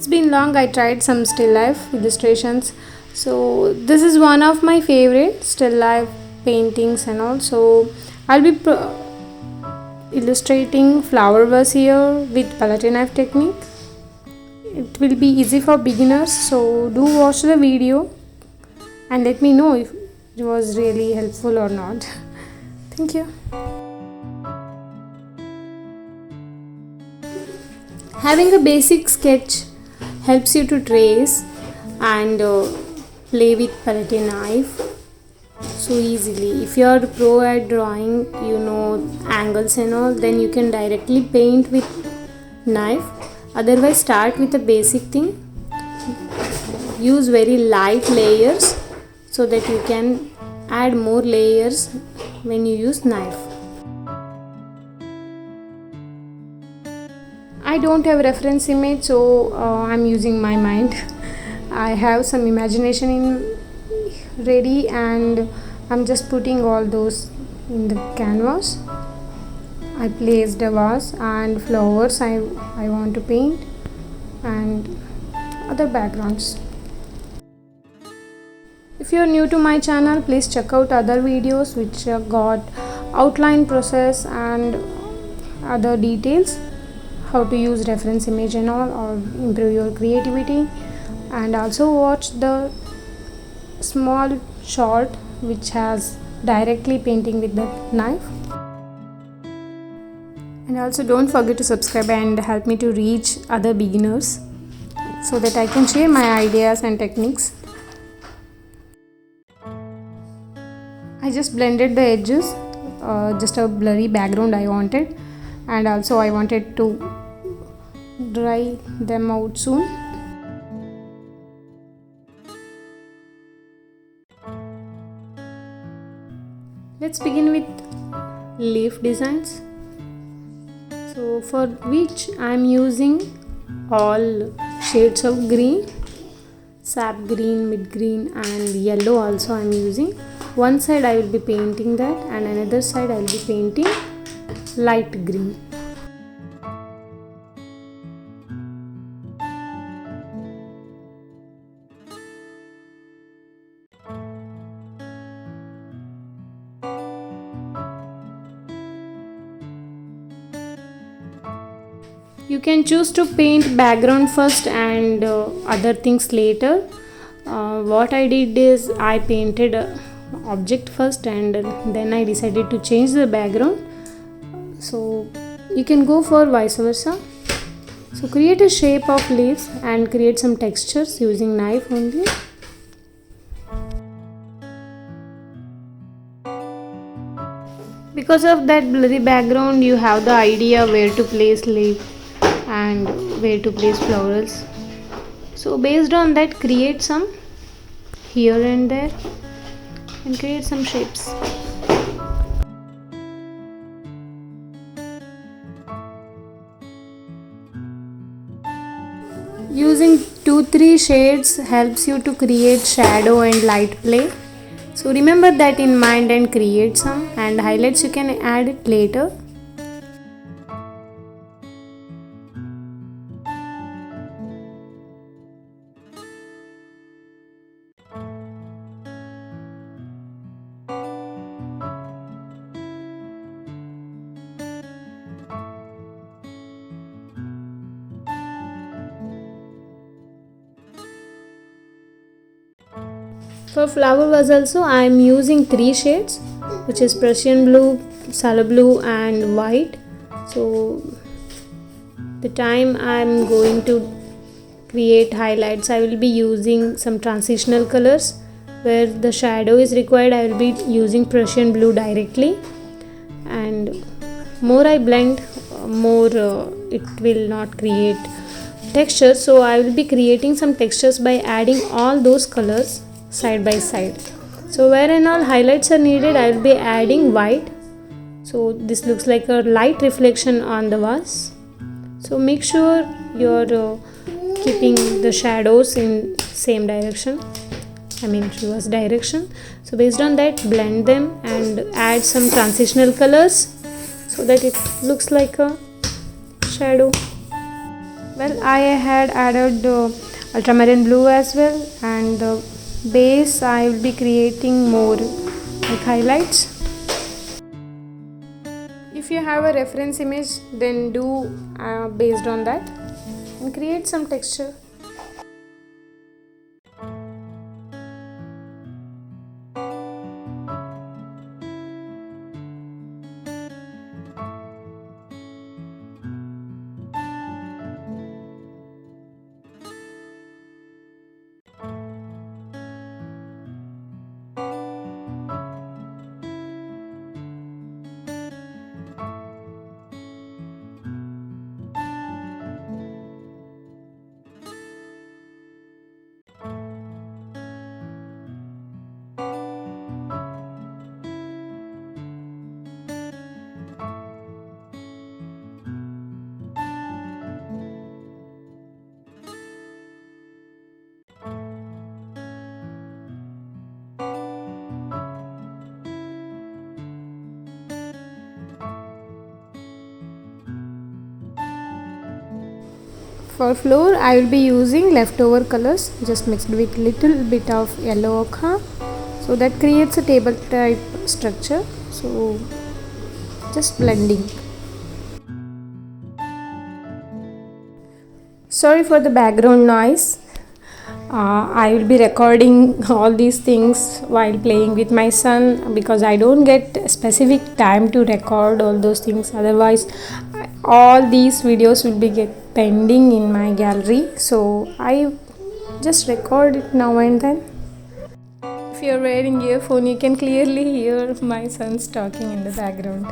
It's been long. I tried some still life illustrations. So this is one of my favorite still life paintings and all. So I'll be illustrating flower vase here with palette knife technique. It will be easy for beginners. So do watch the video and let me know if it was really helpful or not. Thank you. Having a basic sketch helps you to trace and play with palette knife so easily. If you are pro at drawing, you know angles and all, then you can directly paint with knife. Otherwise, start with a basic thing. Use very light layers so that you can add more layers when you use knife. I don't have reference image, so I'm using my mind. I have some imagination in ready and I'm just putting all those in the canvas. I placed a vase and flowers I want to paint and other backgrounds. If you are new to my channel, please check out other videos which got outline process and other details, how to use reference image and all, or improve your creativity. And also watch the small short which has directly painting with the knife. And also don't forget to subscribe and help me to reach other beginners so that I can share my ideas and techniques. I just blended the edges, just a blurry background I wanted, and also I wanted to dry them out soon. Let's begin with leaf designs. So for which I am using all shades of green, sap green, mid green and yellow also I am using. One side I will be painting that and another side I will be painting light green. You can choose to paint background first and other things later. What I did is I painted object first and then I decided to change the background. So you can go for vice versa. So create a shape of leaves and create some textures using knife only. Because of that blurry background, you have the idea where to place leaf and where to place flowers. So based on that, create some here and there and create some shapes. Using 2-3 shades helps you to create shadow and light play. So remember that in mind and create some, and highlights you can add it later. For flower vase also I am using 3 shades, which is Prussian blue, Salo blue and white. So the time I am going to create highlights, I will be using some transitional colors. Where the shadow is required, I will be using Prussian blue directly, and more I blend, more it will not create texture. So I will be creating some textures by adding all those colors side by side. So where and all highlights are needed, I will be adding white. So this looks like a light reflection on the vase. So make sure you're keeping the shadows in same direction, reverse direction. So based on that, blend them and add some transitional colors so that it looks like a shadow. Well, I had added ultramarine blue as well, and the base I will be creating more like highlights. If you have a reference image, then do based on that and create some texture. For floor, I will be using leftover colors just mixed with little bit of yellow ochre, so that creates a table type structure. So just blending. Sorry for the background noise. I will be recording all these things while playing with my son because I don't get specific time to record all those things. Otherwise, all these videos will be get pending in my gallery. So I just record it now and then. If you're wearing earphone, you can clearly hear my sons talking in the background.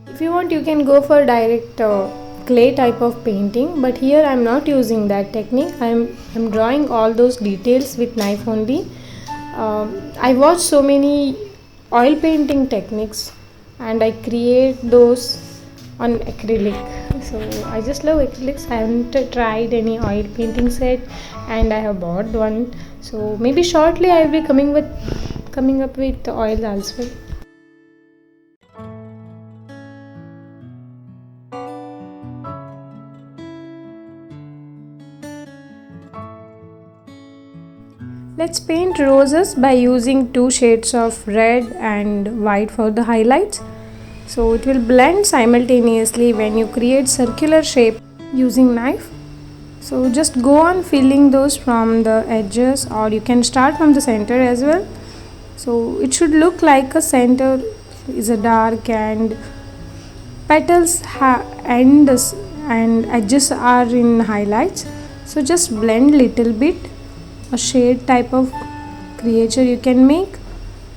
If you want, you can go for direct clay type of painting, but here I'm not using that technique. I'm drawing all those details with knife only. I watch so many oil painting techniques and I create those on acrylic. So I just love acrylics. I haven't tried any oil painting set and I have bought one. So maybe shortly I will be coming up with oils as well. Let's paint roses by using two shades of red and white for the highlights. So it will blend simultaneously when you create circular shape using knife. So just go on filling those from the edges, or you can start from the center as well. So it should look like a center is a dark and petals ends and edges are in highlights. So just blend little bit, a shade type of creature you can make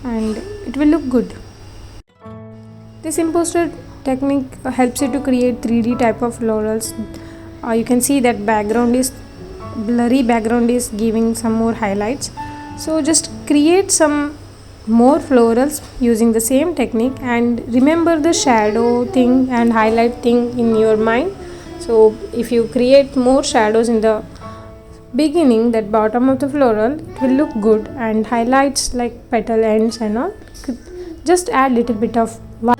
and it will look good. This imposter technique helps you to create 3D type of florals. You can see that background is blurry, background is giving some more highlights. So just create some more florals using the same technique and remember the shadow thing and highlight thing in your mind. So if you create more shadows in the beginning, that bottom of the floral, it will look good, and highlights like petal ends and all, just add little bit of white.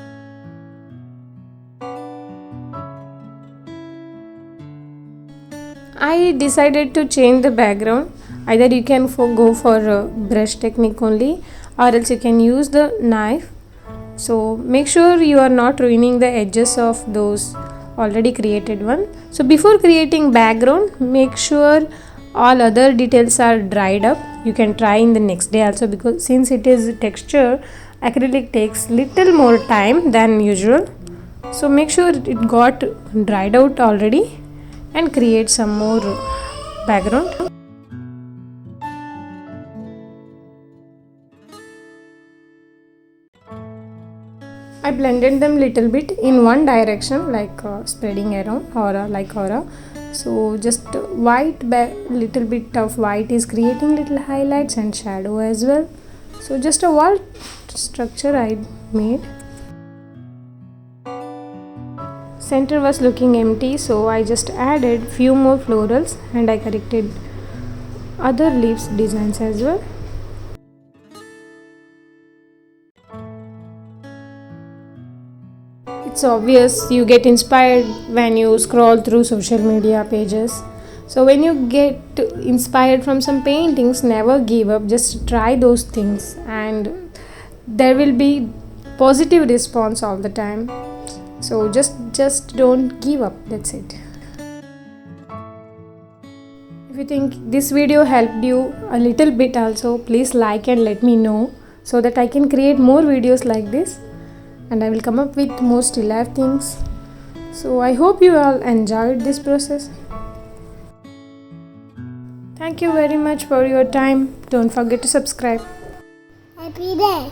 I decided to change the background. Either you can go for a brush technique only, or else you can use the knife. So make sure you are not ruining the edges of those already created one. So before creating background, make sure all other details are dried up. You can try in the next day also, because since it is texture, acrylic takes little more time than usual. So make sure it got dried out already and create some more background. I blended them little bit in one direction, like spreading around or like aura. So just white, little bit of white is creating little highlights and shadow as well. So just a wall structure I made. Center was looking empty, so I just added few more florals and I corrected other leaves designs as well. it's obvious you get inspired when you scroll through social media pages. So when you get inspired from some paintings, never give up, just try those things, and there will be positive response all the time. So just don't give up, that's it. If you think this video helped you a little bit also, please like and let me know, so that I can create more videos like this, and I will come up with more still life things. So I hope you all enjoyed this process. Thank you very much for your time. Don't forget to subscribe. Happy day.